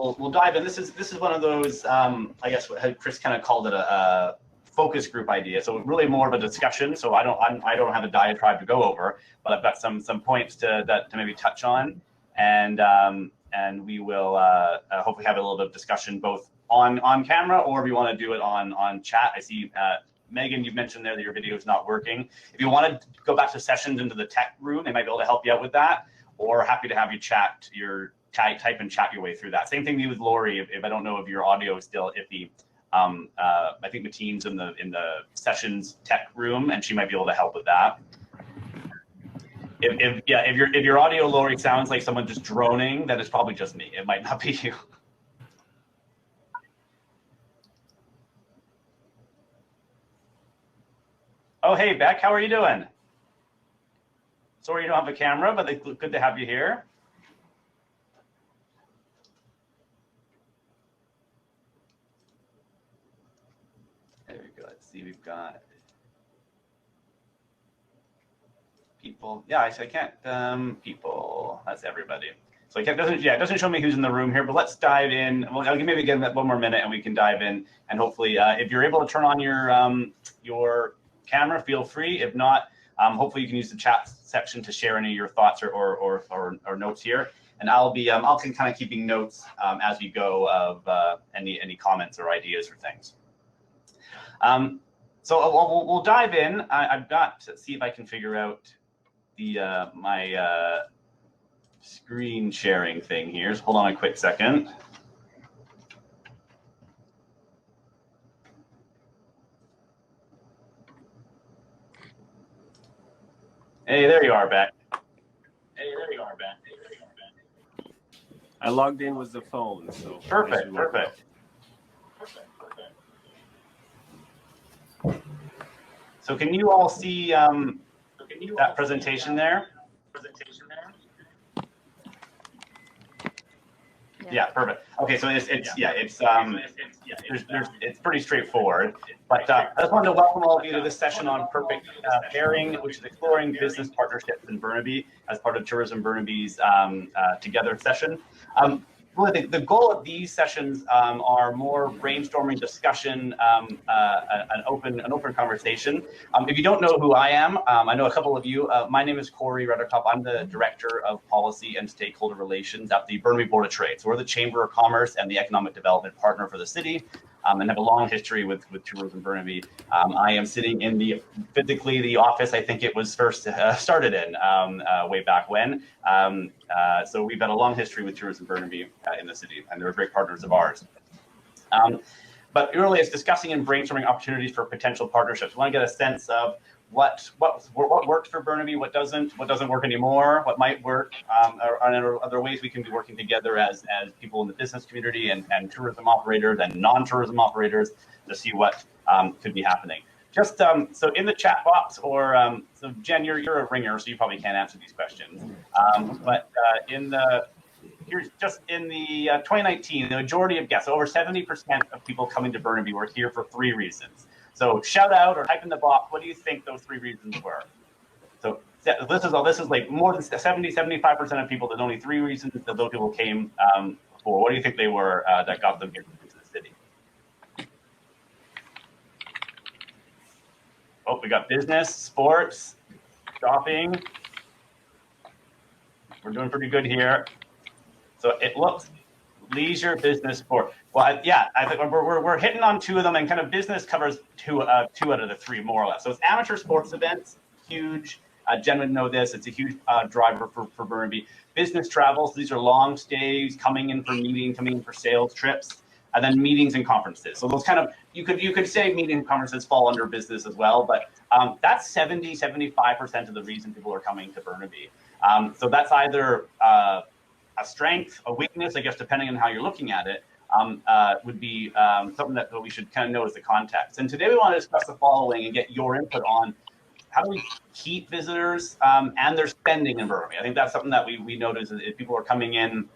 we'll dive in. This is one of those, I guess what Chris kind of called it a focus group idea. So really more of a discussion. So I don't have a diatribe to go over, but I've got some points to maybe touch on, and we will hopefully have a little bit of discussion both on camera, or if you want to do it on chat. I see Megan, you've mentioned there that your video is not working. If you want to go back to sessions into the tech room, they might be able to help you out with that, or happy to have you type and chat your way through that. Same thing with Lori. If I don't know if your audio is still iffy, I think the team's in the sessions tech room, and she might be able to help with that. If your audio, Lori, sounds like someone just droning, then it's probably just me. It might not be you. Oh, hey, Beck, how are you doing? Sorry you don't have a camera, but it's good to have you here. There we go. Let's see, we've got people. Yeah, I can't. People. That's everybody. So it doesn't show me who's in the room here, but let's dive in. Well, I'll maybe give that one more minute, and we can dive in. And hopefully, if you're able to turn on your camera, feel free. If not, hopefully you can use the chat section to share any of your thoughts or notes here. And I'll kind of keeping notes as we go of any comments or ideas or things. So we'll dive in. I've got to see if I can figure out my screen sharing thing here. So hold on a quick second. Hey, there you are, Beck. I logged in with the phone, so perfect. So can you all see that presentation there? Yeah, perfect. Okay, so it's pretty straightforward. But I just wanted to welcome all of you to this session on Perfect Pairing, which is exploring business partnerships in Burnaby as part of Tourism Burnaby's Together session. Really, the goal of these sessions are more brainstorming, discussion, an open conversation. If you don't know who I am, I know a couple of you. My name is Corey Ruttercup. I'm the Director of Policy and Stakeholder Relations at the Burnaby Board of Trade. So we're the Chamber of Commerce and the Economic Development Partner for the city, and have a long history with Tourism Burnaby. I am sitting in physically the office I think it was first started in way back when. So we've had a long history with Tourism Burnaby in the city, and they're great partners of ours. But really, it's discussing and brainstorming opportunities for potential partnerships. We want to get a sense of what works for Burnaby, what doesn't work anymore, what might work, or other ways we can be working together as people in the business community and tourism operators and non-tourism operators to see what could be happening. Just so in the chat box, or so Jen, you're a ringer, so you probably can't answer these questions. But in the 2019, the majority of guests, over 70% of people coming to Burnaby were here for 3 reasons. So shout out or type in the box, what do you think those 3 reasons were? So this is like more than 75% of people. There's only 3 reasons that those people came for. What do you think they were that got them here to the city? Oh, we got business, sports, shopping. We're doing pretty good here. So it looks leisure, business, sport. Well, yeah, I think we're hitting on 2 of them, and kind of business covers 2 out of the 3 more or less. So it's amateur sports events, huge. Jen would know this. It's a huge driver for Burnaby. Business travels. These are long stays, coming in for meetings, coming in for sales trips, and then meetings and conferences. So those kind of, you could say meeting and conferences fall under business as well, but that's 75% of the reason people are coming to Burnaby. So that's either a strength, a weakness, I guess, depending on how you're looking at it, would be something that we should kind of know as the context. And today we want to discuss the following and get your input on how do we keep visitors and their spending in Burnaby. I think that's something that we notice is if people are coming in,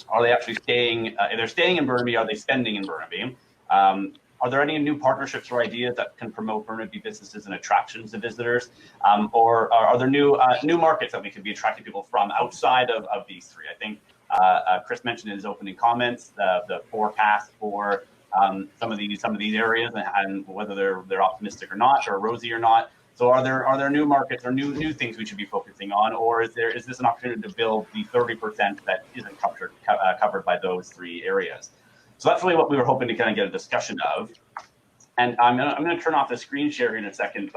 are they actually staying? If they're staying in Burnaby, are they spending in Burnaby? Are there any new partnerships or ideas that can promote Burnaby businesses and attractions to visitors? Or are there new markets that we could be attracting people from outside of these 3? I think Chris mentioned in his opening comments the forecast for some of these areas and whether they're optimistic or not, or rosy or not. So are there new markets or new things we should be focusing on, or is this an opportunity to build the 30% that isn't covered by those three areas? So that's really what we were hoping to kind of get a discussion of. And I'm gonna turn off the screen share here in a second,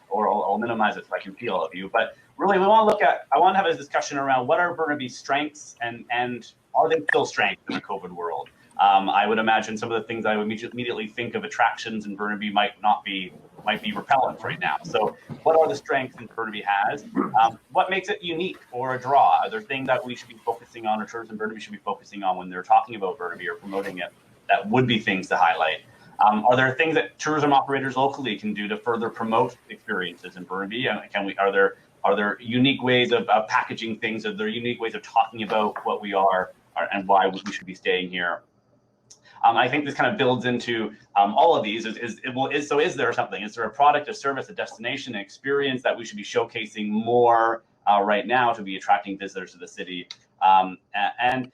or I'll minimize it so I can see all of you. But really, I want to have a discussion around what are Burnaby's strengths and are they still strengths in the COVID world? I would imagine some of the things I would immediately think of attractions in Burnaby might be repellent right now. So what are the strengths that Burnaby has? What makes it unique or a draw? Are there things that we should be focusing on, or Tourism Burnaby should be focusing on when they're talking about Burnaby or promoting it, that would be things to highlight? Are there things that tourism operators locally can do to further promote experiences in Burnaby? Are there unique ways of packaging things? Are there unique ways of talking about what we are and why we should be staying here? I think this kind of builds into all of these. So is there something? Is there a product, a service, a destination, an experience that we should be showcasing more right now to be attracting visitors to the city? And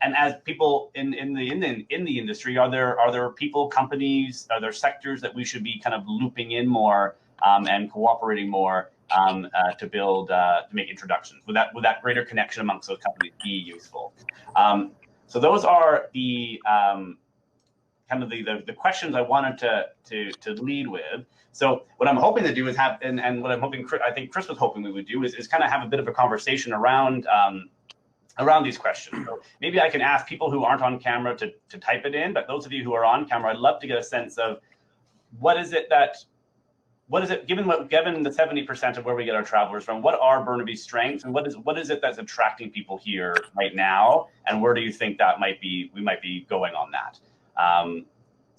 as people in the industry, are there people, companies, are there sectors that we should be kind of looping in more and cooperating more to build to make introductions? Would that greater connection amongst those companies be useful? So those are the kind of the questions I wanted to lead with. So what I'm hoping to do is have, and what I'm hoping, I think Chris was hoping we would do is kind of have a bit of a conversation around these questions. So maybe I can ask people who aren't on camera to type it in, but those of you who are on camera, I'd love to get a sense of what is it, given the 70% of where we get our travelers from, what are Burnaby's strengths, and what is it that's attracting people here right now, and where do you think that we might be going on that?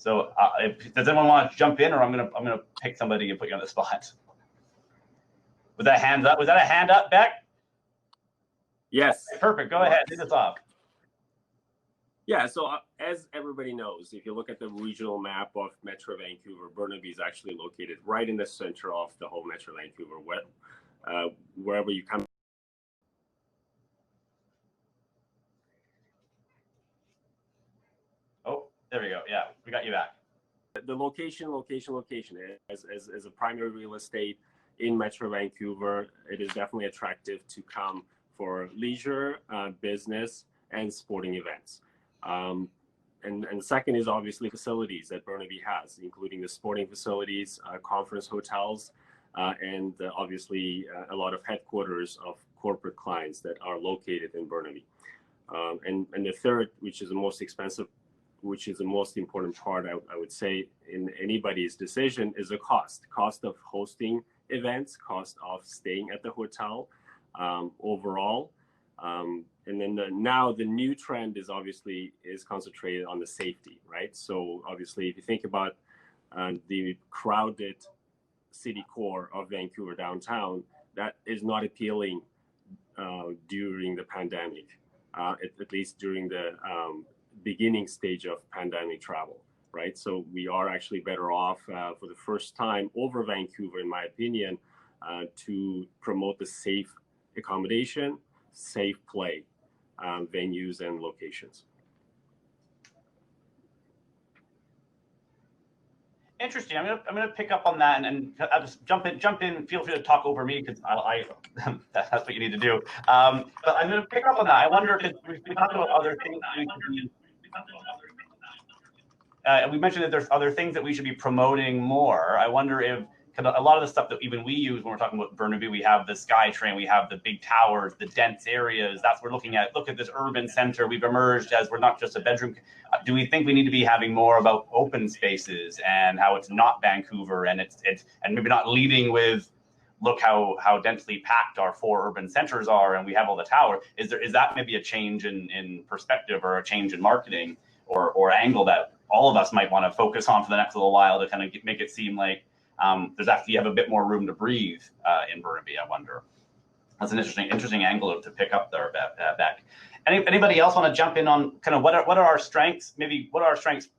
Does anyone want to jump in, or I'm gonna pick somebody and put you on the spot? Was that hands up? Was that a hand up, Beck? Yes. Perfect. Go ahead. Lead us off. Yeah, so as everybody knows, if you look at the regional map of Metro Vancouver, Burnaby is actually located right in the center of the whole Metro Vancouver, wherever you come. Oh, there we go. Yeah, we got you back. The location as a primary real estate in Metro Vancouver, it is definitely attractive to come for leisure, business, and sporting events. And second is obviously facilities that Burnaby has, including the sporting facilities, conference hotels, and obviously a lot of headquarters of corporate clients that are located in Burnaby. And the third, which is the most expensive, which is the most important part, I would say, in anybody's decision, is the cost of hosting events, cost of staying at the hotel overall. And then now the new trend is concentrated on the safety, right? So obviously, if you think about the crowded city core of Vancouver downtown, that is not appealing during the pandemic, at least during the beginning stage of pandemic travel, right? So we are actually better off for the first time over Vancouver, in my opinion, to promote the safe accommodation, safe play venues and locations. Interesting. I'm gonna pick up on that and I'll just jump in. Feel free to talk over me because that's what you need to do. But I'm gonna pick up on that. I wonder if we talked about other things. We mentioned that there's other things that we should be promoting more. I wonder if a lot of the stuff that even we use when we're talking about Burnaby, we have the SkyTrain, we have the big towers, the dense areas. That's what we're looking at. Look at this urban center. We've emerged as we're not just a bedroom. Do we think we need to be having more about open spaces and how it's not Vancouver and and maybe not leading with, look how densely packed our 4 urban centers are and we have all the towers. Is that maybe a change in perspective or a change in marketing or angle that all of us might want to focus on for the next little while to kind of make it seem like you have a bit more room to breathe in Burnaby? I wonder. That's an interesting angle to pick up there, Beck. Anybody else want to jump in on kind of what are our strengths? Maybe what are our strengths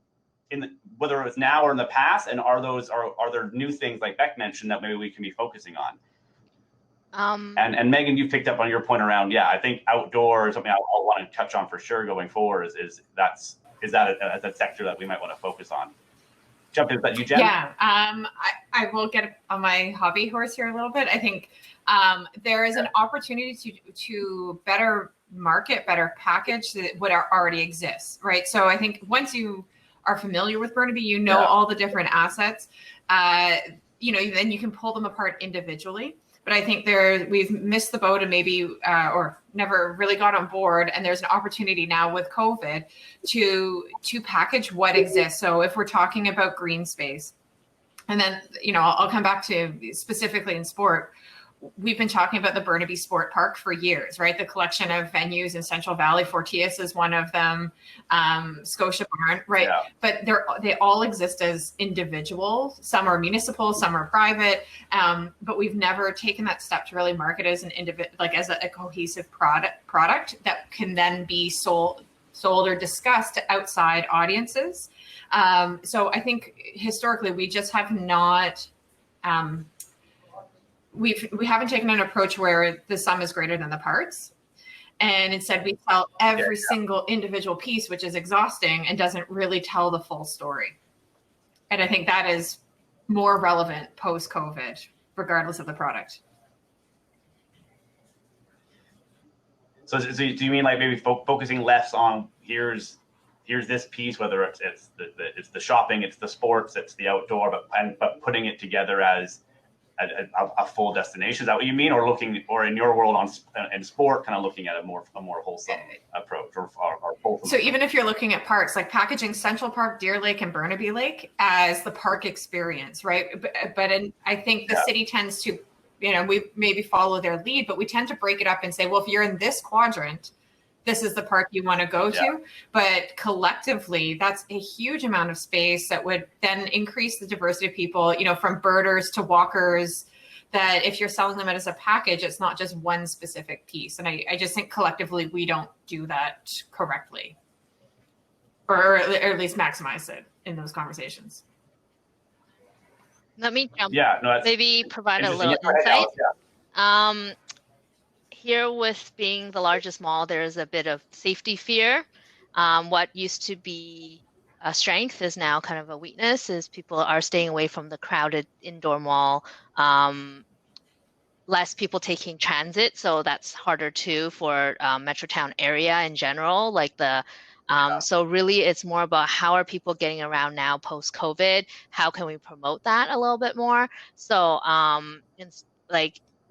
whether it's now or in the past, and are there new things like Beck mentioned that maybe we can be focusing on? And Megan, you picked up on your point around, yeah, I think outdoor is something I'll want to touch on for sure going forward. Is that a sector that we might want to focus on? Jump in, but you, Jen? Yeah, I will get on my hobby horse here a little bit. I think there is an opportunity to better market, better package what already exists, right? So I think once you are familiar with Burnaby, you know all the different assets. Then you can pull them apart individually. But I think we've missed the boat and maybe or never really got on board. And there's an opportunity now with COVID to package what exists. So if we're talking about green space, and then I'll come back to specifically in sport. We've been talking about the Burnaby Sport Park for years, right? The collection of venues in Central Valley, Fortius is one of them, Scotia Barn, right? Yeah. But they all exist as individuals. Some are municipal, some are private, but we've never taken that step to really market as an as a cohesive product that can then be sold or discussed to outside audiences. So I think historically we just have not. We haven't taken an approach where the sum is greater than the parts. And instead we sell every single individual piece, which is exhausting and doesn't really tell the full story. And I think that is more relevant post-COVID, regardless of the product. So do you mean like maybe focusing less on here's this piece, whether it's the shopping, it's the sports, it's the outdoor, but putting it together as a full destination? Is that what you mean, or in your world in sport, kind of looking at a more wholesome approach, or wholesome? So even if you're looking at parks, like packaging Central Park, Deer Lake, and Burnaby Lake as the park experience, right? But I think the city tends to, we maybe follow their lead, but we tend to break it up and say, well, if you're in this quadrant, this is the park you want to go to. But collectively, that's a huge amount of space that would then increase the diversity of people, from birders to walkers, that if you're selling them as a package, it's not just one specific piece. And I just think collectively, we don't do that correctly, or at least maximize it in those conversations. Let me jump. Maybe provide a little insight. Here, with being the largest mall, there's a bit of safety fear. What used to be a strength is now kind of a weakness, is people are staying away from the crowded indoor mall. Less people taking transit, so that's harder too for Metrotown area in general. So really, it's more about how are people getting around now post-COVID? How can we promote that a little bit more? So,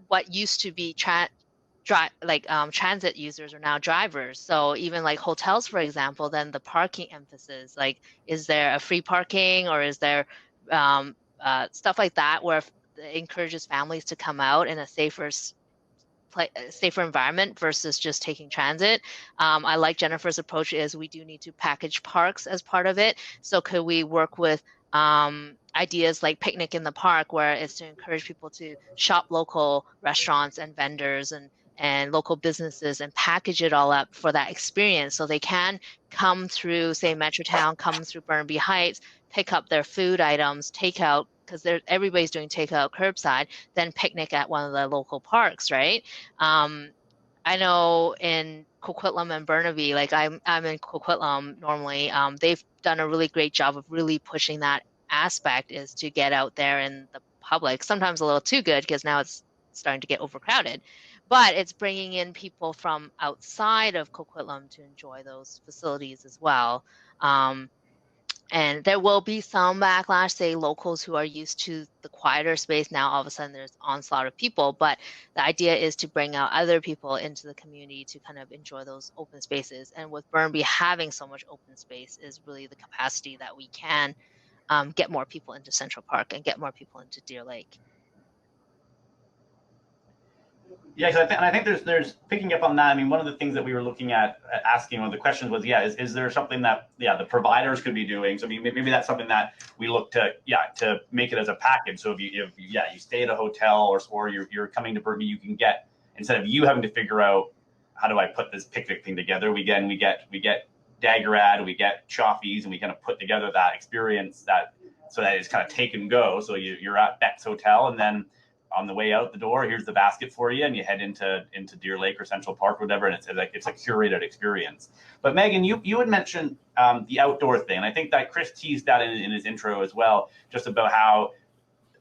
what used to be transit users are now drivers. So even like hotels, for example, then the parking emphasis, like, is there a free parking, or is there stuff like that where it encourages families to come out in a safer environment versus just taking transit. I like Jennifer's approach is we do need to package parks as part of it. So could we work with ideas like Picnic in the Park, where it's to encourage people to shop local restaurants and vendors and local businesses and package it all up for that experience, so they can come through, say, Metrotown, come through Burnaby Heights, pick up their food items, takeout, because everybody's doing takeout curbside, then picnic at one of the local parks, right? I know in Coquitlam and Burnaby, like I'm in Coquitlam normally, they've done a really great job of really pushing that aspect, is to get out there in the public, sometimes a little too good because now it's starting to get overcrowded, but it's bringing in people from outside of Coquitlam to enjoy those facilities as well. And there will be some backlash, say locals who are used to the quieter space. Now all of a sudden there's onslaught of people, but the idea is to bring out other people into the community to kind of enjoy those open spaces. And with Burnaby having so much open space is really the capacity that we can get more people into Central Park and get more people into Deer Lake. Yeah, I think there's picking up on that. I mean, one of the things that we were looking at asking, one of the questions was, is there something that the providers could be doing? So maybe that's something that we look to make it as a package. So if you stay at a hotel or you're coming to Burnaby, you can get, instead of you having to figure out how do I put this picnic thing together, we get Daggerad, we get Chaffee's, and we kind of put together that experience so that it's kind of take and go. So you're at Beck's Hotel, and then on the way out the door, here's the basket for you, and you head into Deer Lake or Central Park, or whatever, and it's a curated experience. But Megan, you had mentioned the outdoor thing, and I think that Chris teased that in his intro as well, just about how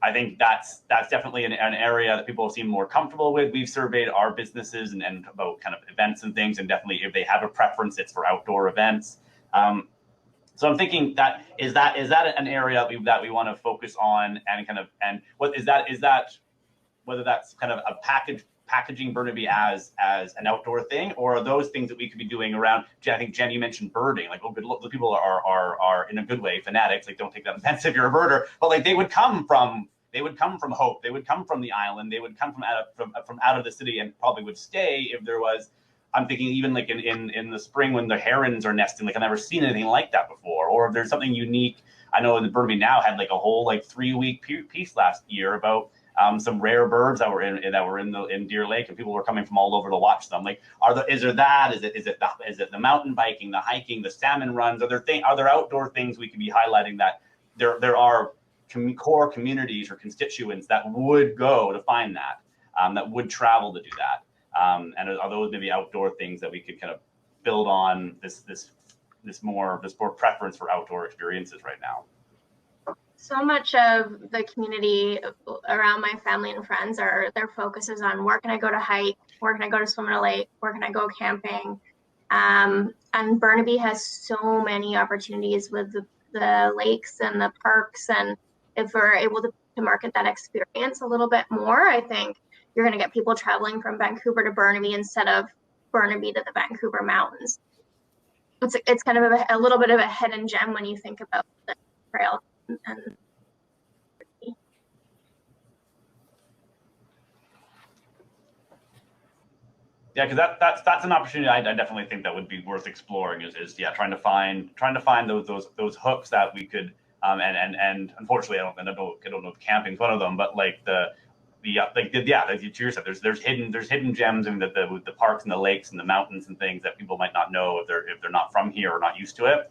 I think that's definitely an area that people seem more comfortable with. We've surveyed our businesses and about kind of events and things, and definitely if they have a preference, it's for outdoor events. So I'm thinking that is that an area that we want to focus on, and what is that whether that's kind of a packaging Burnaby as an outdoor thing, or are those things that we could be doing around? I think Jen, you mentioned birding. Like, the people are in a good way fanatics. Like, don't take that offensive if you're a birder, but like they would come from Hope, they would come from the island, they would come from out of the city, and probably would stay if there was. I'm thinking even like in the spring when the herons are nesting, like I've never seen anything like that before. Or if there's something unique, I know in the Burnaby now had like a whole like 3-week piece last year about some rare birds that were in Deer Lake, and people were coming from all over to watch them. Like, is it the mountain biking, the hiking, the salmon runs? Are there outdoor things we could be highlighting that there are core communities or constituents that would go to find that would travel to do that? And are those maybe outdoor things that we could kind of build on this more preference for outdoor experiences right now? So much of the community around my family and friends their focus is on where can I go to hike, where can I go to swim in a lake, where can I go camping, and Burnaby has so many opportunities with the lakes and the parks, and if we're able to market that experience a little bit more, I think you're going to get people traveling from Vancouver to Burnaby instead of Burnaby to the Vancouver mountains. It's kind of a little bit of a hidden gem when you think about the trail. And yeah, because that's an opportunity I definitely think that would be worth exploring. Is trying to find those hooks that we could and unfortunately I don't know if camping's one of them, but like as you said, there's hidden gems in the parks and the lakes and the mountains and things that people might not know if they're not from here or not used to it.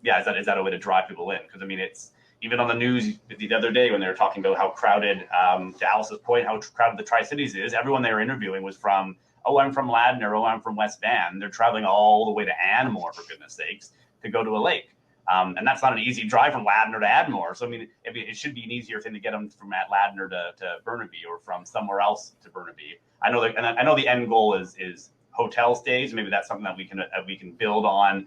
Is that a way to drive people in? Because I mean, it's even on the news the other day when they were talking about how crowded, to Alice's point, how crowded the Tri-Cities is. Everyone they were interviewing was from, I'm from Ladner, I'm from West Van. They're traveling all the way to Anmore, for goodness sakes, to go to a lake. And that's not an easy drive from Ladner to Admore. So I mean, it should be an easier thing to get them from Ladner to Burnaby, or from somewhere else to Burnaby. I know the end goal is hotel stays. Maybe that's something that we can build on.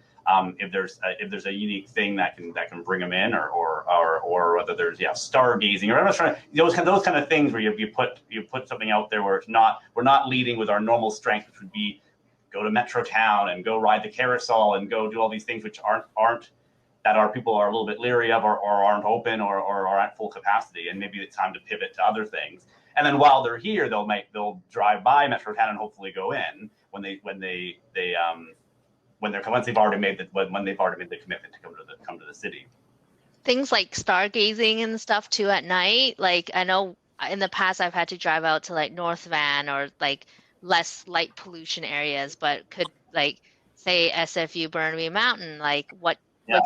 If there's a unique thing that can bring them in, or whether there's stargazing, or I'm not trying to, those kind of things where you put something out there where we're not leading with our normal strength, which would be go to Metro Town and go ride the carousel and go do all these things which aren't that our people are a little bit leery of, or aren't open, or are at full capacity, and maybe it's time to pivot to other things. And then while they're here, they'll drive by Metro Town and hopefully go in once they've already made the commitment to come to the city. Things like stargazing and stuff too at night. Like, I know in the past I've had to drive out to like North Van or like less light pollution areas, but could like say SFU Burnaby Mountain, like what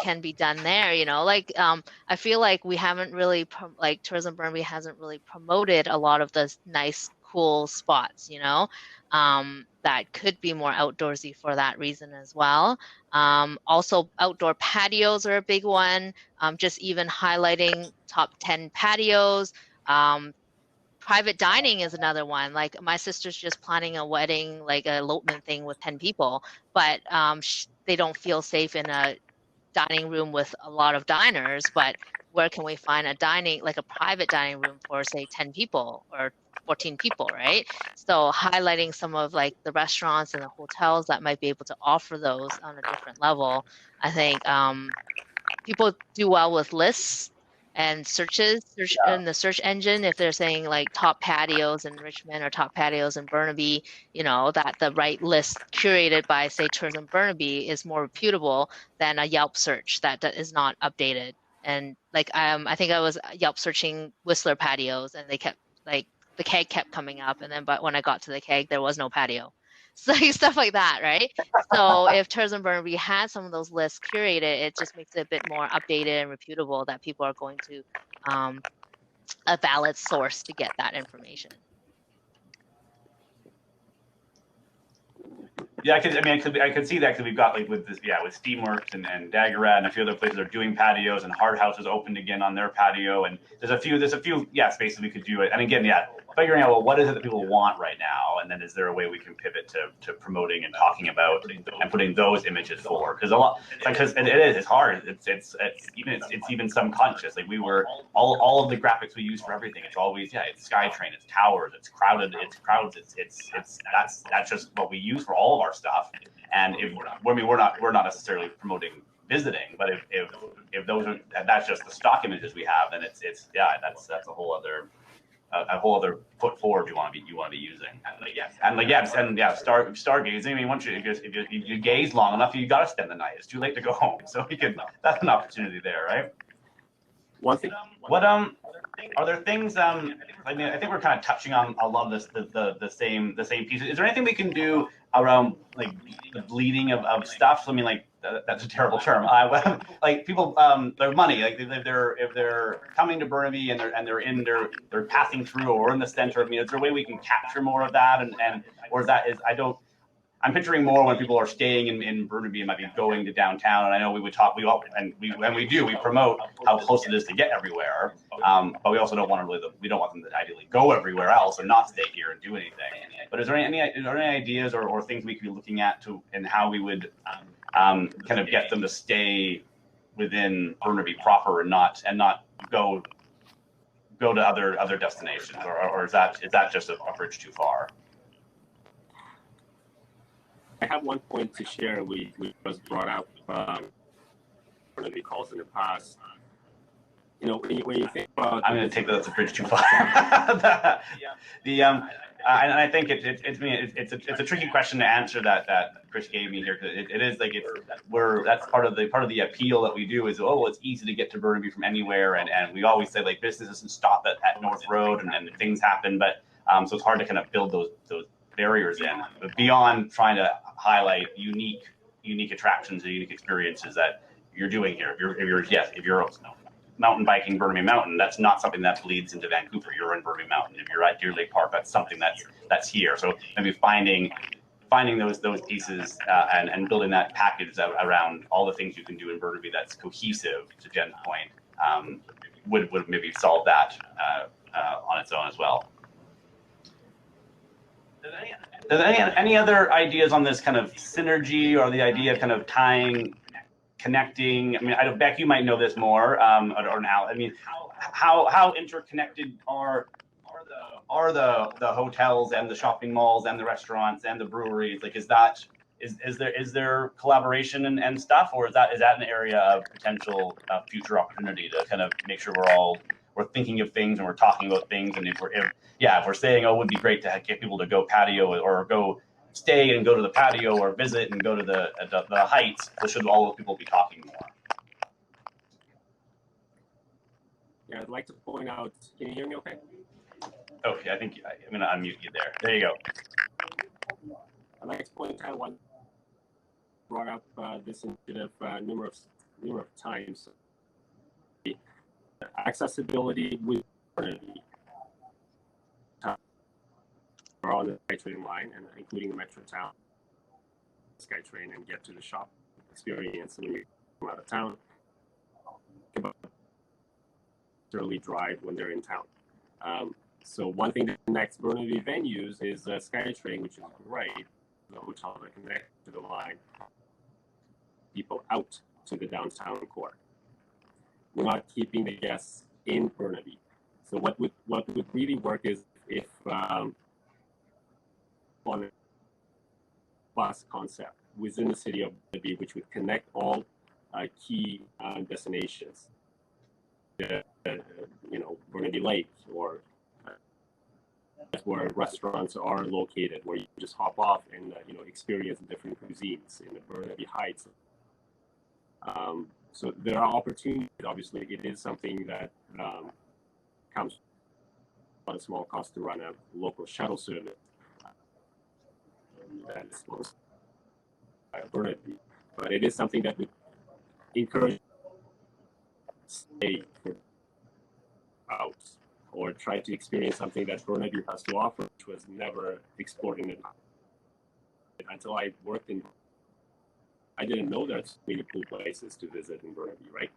can be done there, I feel like we haven't really Tourism Burnaby hasn't really promoted a lot of the nice cool spots, that could be more outdoorsy for that reason as well. Also, outdoor patios are a big one. Just even highlighting top 10 patios. Private dining is another one. Like, my sister's just planning a wedding, like a elopement thing with 10 people, but they don't feel safe in a dining room with a lot of diners. But where can we find a private dining room for, say, 10 people or 14 people, right? So highlighting some of like the restaurants and the hotels that might be able to offer those on a different level. I think people do well with lists and search in the search engine. If they're saying like top patios in Richmond or top patios in Burnaby, that the right list curated by, say, Tourism Burnaby is more reputable than a Yelp search that is not updated. And like, I think I was Yelp searching Whistler patios, and they kept the keg kept coming up, and then but when I got to the keg, there was no patio. So stuff like that, right? So if Tourism Burnaby had some of those lists curated, it just makes it a bit more updated and reputable that people are going to a valid source to get that information. Yeah, I could see that because we've got like with this, with Steamworks and Daggerat and a few other places are doing patios, and Hard House is opened again on their patio, and there's a few spaces we could do it. And again, figuring out, well, what is it that people want right now, and then is there a way we can pivot to promoting and talking about and putting those images forward? Because it's hard. It's even subconscious. Like all of the graphics we use for everything. It's always it's SkyTrain, it's towers, it's crowded, it's crowds, that's just what we use for all of our stuff. And we're not necessarily promoting visiting, but if those are, that's just the stock images we have, then that's a whole other foot forward you want to be using. Stargazing. I mean, once if you gaze long enough, you got to spend the night. It's too late to go home, so that's an opportunity there, right? One thing. What are there things? I mean, I think we're kind of touching on a lot of the same pieces. Is there anything we can do around like the bleeding of stuff? I mean, like that's a terrible term. Like people, their money. Like if they're coming to Burnaby and they're passing through or in the center. I mean, is there a way we can capture more of that? I'm picturing more when people are staying in Burnaby and might be going to downtown. And I know we promote how close it is to get everywhere. But we also don't want them to ideally go everywhere else and not stay here and do anything. But is there any ideas or things we could be looking at and how we would kind of get them to stay within Burnaby proper and not go to other destinations, or is that just a bridge too far? I have one point to share. We was brought up Burnaby calls in the past. You know, when you think about, I'm going to take that as a bridge too far. And I think it's a tricky question to answer that Chris gave me here, because it is like that's part of the appeal that we do is, well, it's easy to get to Burnaby from anywhere, and we always say like business doesn't stop at North Road and things happen, but so it's hard to kind of build those barriers in. But beyond trying to highlight unique attractions and unique experiences that you're doing here, if you're mountain biking Burnaby Mountain, that's not something that bleeds into Vancouver. You're in Burnaby Mountain. If you're at Deer Lake Park, that's something that's here. So maybe finding those pieces and building that package around all the things you can do in Burnaby that's cohesive, to Jen's point, would maybe solve that on its own as well. Any other ideas on this kind of synergy, or the idea of kind of connecting? I mean, Beck, you might know this more, or now. I mean, how interconnected are the hotels and the shopping malls and the restaurants and the breweries? Like, is there collaboration and stuff, or is that an area of potential future opportunity to kind of make sure we're thinking of things and we're talking about things, and if we're saying, oh, it would be great to get people to go patio or go stay and go to the patio or visit and go to the heights, so should all those people be talking more? Yeah, I'd like to point out, can you hear me okay? Okay, I think I'm going to unmute you there. There you go. I'd like to point out one brought up this initiative numerous times. Accessibility with Burnaby are on the SkyTrain line, and including the Metro Town SkyTrain, and get to the shop experience when you come out of town. About early drive when they're in town. So one thing that connects Burnaby venues is SkyTrain, which is great. The hotel that connects to the line, people out to the downtown core. We're not keeping the guests in Burnaby. So what would really work is if on a bus concept within the city of Burnaby, which would connect all key destinations. Burnaby Lake, or that's where restaurants are located, where you just hop off and experience different cuisines in the Burnaby Heights. So there are opportunities. Obviously, it is something that comes at a small cost to run a local shuttle service that is close to Burnaby, but it is something that would encourage stay out or try to experience something that Burnaby has to offer, which was never explored in it. Until I worked in, I didn't know there's many cool places to visit in Burnaby, right?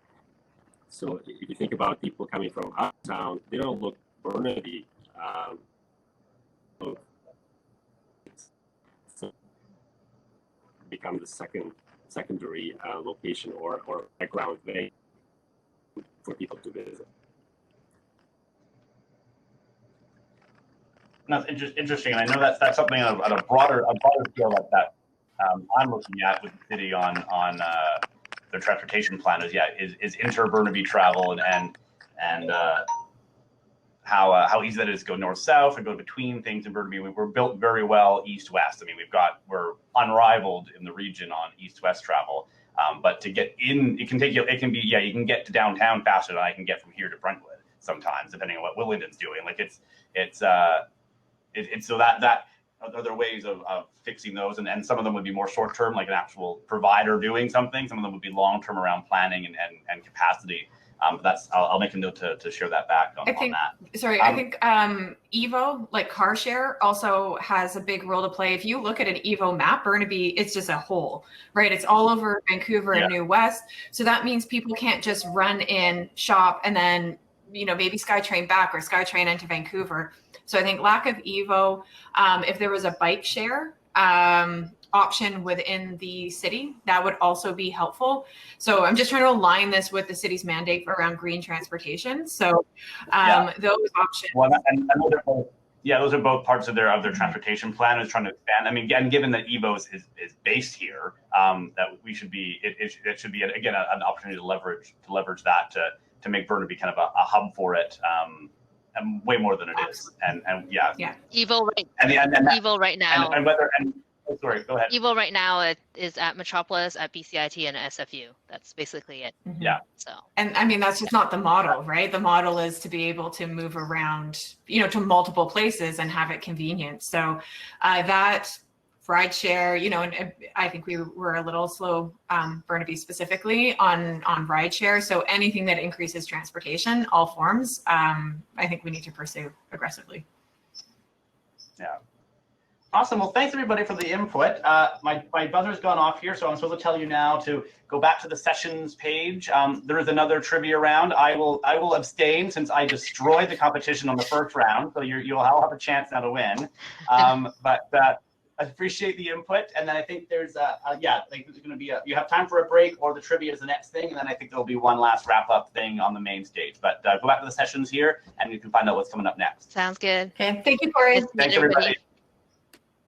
So if you think about people coming from out of town, they don't look Burnaby. So become the secondary location or background vein for people to visit. That's interesting, and I know that's something on a broader scale that I'm looking at with the city on their transportation plan is inter Burnaby travel and how easy that is to go north south and go between things in Burnaby. We're built very well east west. I mean, we're unrivaled in the region on east west travel. But to get in, you can get to downtown faster than I can get from here to Brentwood sometimes, depending on what Willingdon's doing. Like it's so that are there ways of fixing those, and some of them would be more short term, like an actual provider doing something. Some of them would be long term around planning and capacity. I'll make a note to share that back on that. Sorry, I think Evo, like car share, also has a big role to play. If you look at an Evo map, Burnaby, it's just a hole, right? It's all over Vancouver and New West. So that means people can't just run in, shop, and then maybe SkyTrain back or SkyTrain into Vancouver. So I think lack of Evo, if there was a bike share option within the city, that would also be helpful. So I'm just trying to align this with the city's mandate around green transportation. So those options. Well, and those are both parts of their transportation plan, is trying to expand. I mean, and given that EVOS is based here, that we should be it should be again an opportunity to leverage that to make Burnaby kind of a hub for it. And way more than it is, and Evo right now. Sorry, go ahead. Evo right now it is at Metropolis, at BCIT, and SFU. That's basically it. Mm-hmm. Yeah. So. And I mean, that's just not the model, right? The model is to be able to move around, to multiple places and have it convenient. So that ride share, and I think we were a little slow, Burnaby specifically on ride share. So anything that increases transportation, all forms, I think we need to pursue aggressively. Yeah. Awesome. Well, thanks everybody for the input. My buzzer's gone off here, so I'm supposed to tell you now to go back to the sessions page. There is another trivia round. I will abstain since I destroyed the competition on the first round, so you'll all have a chance now to win. But I appreciate the input, and then I think there's I think there's going to be you have time for a break, or the trivia is the next thing, and then I think there'll be one last wrap up thing on the main stage. But go back to the sessions here, and you can find out what's coming up next. Sounds good. Okay. Thank you, Corey. Thanks everybody.